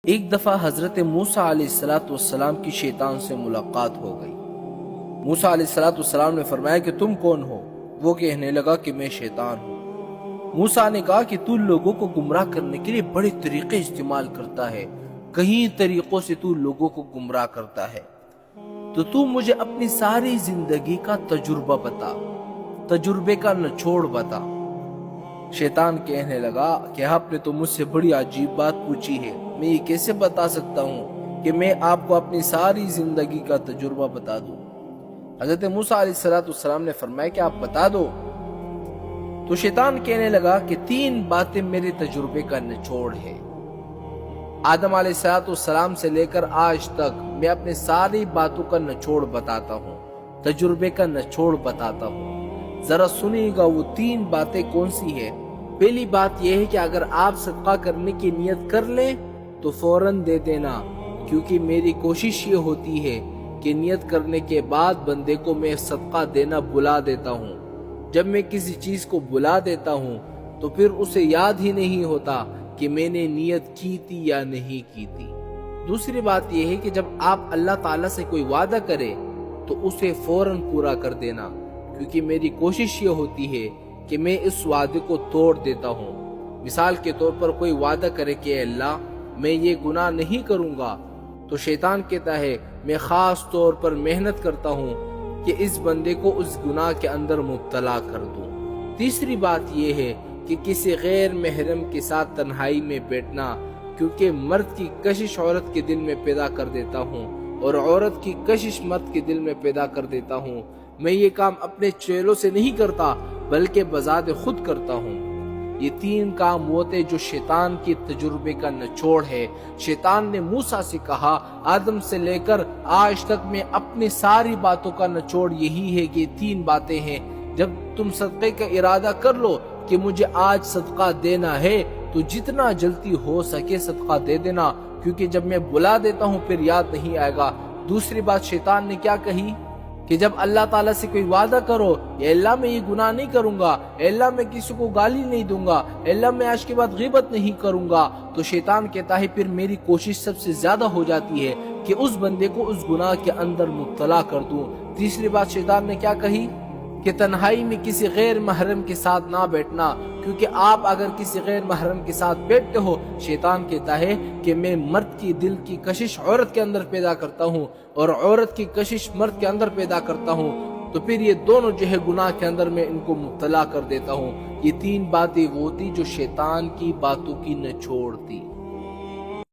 ایک دفعہ حضرت موسیٰ علیہ السلام کی شیطان سے ملاقات ہو گئی۔ موسیٰ علیہ السلام نے فرمایا کہ تم کون ہو؟ وہ کہنے لگا کہ میں شیطان ہوں۔ موسیٰ نے کہا کہ تو لوگوں کو گمراہ کرنے کے لیے بڑے طریقے استعمال کرتا ہے، کئی طریقوں سے تو لوگوں کو گمراہ کرتا ہے، تو مجھے اپنی ساری زندگی کا تجربہ بتا، تجربے کا نچوڑ بتا۔ شیطان کہنے لگا کہ آپ نے تو مجھ سے بڑی عجیب بات پوچھی ہے، میں یہ کیسے بتا سکتا ہوں کہ میں آپ کو اپنی ساری زندگی کا تجربہ بتا دوں۔ حضرت موسیٰ علیہ السلام نے فرمایا کہ آپ بتا دو۔ تو شیطان کہنے لگا کہ 3 باتیں میرے تجربے کا نچوڑ ہے۔ آدم علیہ السلام سے لے کر آج تک میں اپنے ساری باتوں کا نچوڑ بتاتا ہوں، تجربے کا نچوڑ بتاتا ہوں۔ ذرا سنیے گا وہ 3 باتیں کون سی ہے۔ پہلی بات یہ ہے کہ اگر آپ صدقہ کرنے کی نیت کر لیں تو فوراً دے دینا، کیونکہ میری کوشش یہ ہوتی ہے کہ نیت کرنے کے بعد بندے کو میں صدقہ دینا بلا دیتا ہوں۔ جب میں کسی چیز کو بلا دیتا ہوں تو پھر اسے یاد ہی نہیں ہوتا کہ میں نے نیت کی تھی یا نہیں کی تھی۔ دوسری بات یہ ہے کہ جب آپ اللہ تعالیٰ سے کوئی وعدہ کرے تو اسے فوراً پورا کر دینا، کیونکہ میری کوشش یہ ہوتی ہے کہ میں اس وعدے کو توڑ دیتا ہوں۔ مثال کے طور پر کوئی وعدہ کرے کہ اے اللہ میں یہ گناہ نہیں کروں گا، تو شیطان کہتا ہے میں خاص طور پر محنت کرتا ہوں کہ اس بندے کو اس گناہ کے اندر مبتلا کر دوں۔ تیسری بات یہ ہے کہ کسی غیر محرم کے ساتھ تنہائی میں بیٹھنا، کیونکہ مرد کی کشش عورت کے دل میں پیدا کر دیتا ہوں اور عورت کی کشش مرد کے دل میں پیدا کر دیتا ہوں۔ میں یہ کام اپنے چہلوں سے نہیں کرتا بلکہ بذات خود کرتا ہوں۔ یہ 3 کام وہ تھے جو شیطان کی تجربے کا نچوڑ ہے۔ شیطان نے موسیٰ سے کہا آدم سے لے کر آج تک میں اپنی ساری باتوں کا نچوڑ یہی ہے کہ 3 باتیں ہیں۔ جب تم صدقے کا ارادہ کر لو کہ مجھے آج صدقہ دینا ہے تو جتنا جلدی ہو سکے صدقہ دے دینا، کیونکہ جب میں بلا دیتا ہوں پھر یاد نہیں آئے گا۔ دوسری بات شیطان نے کیا کہی کہ جب اللہ تعالیٰ سے کوئی وعدہ کرو، اے اللہ میں یہ گناہ نہیں کروں گا، اے اللہ میں کسی کو گالی نہیں دوں گا، اے اللہ میں آج کے بعد غیبت نہیں کروں گا، تو شیطان کہتا ہے پھر میری کوشش سب سے زیادہ ہو جاتی ہے کہ اس بندے کو اس گناہ کے اندر مبتلا کر دوں۔ تیسری بات شیطان نے کیا کہی کہ تنہائی میں کسی غیر محرم کے ساتھ نہ بیٹھنا، کیونکہ آپ اگر کسی غیر محرم کے ساتھ بیٹھتے ہو، شیطان کہتا ہے کہ میں مرد کی دل کی کشش عورت کے اندر پیدا کرتا ہوں اور عورت کی کشش مرد کے اندر پیدا کرتا ہوں، تو پھر یہ دونوں جو ہے گناہ کے اندر میں ان کو مبتلا کر دیتا ہوں۔ یہ 3 باتیں وہ تھی جو شیطان کی باتوں کی نچوڑ تھی۔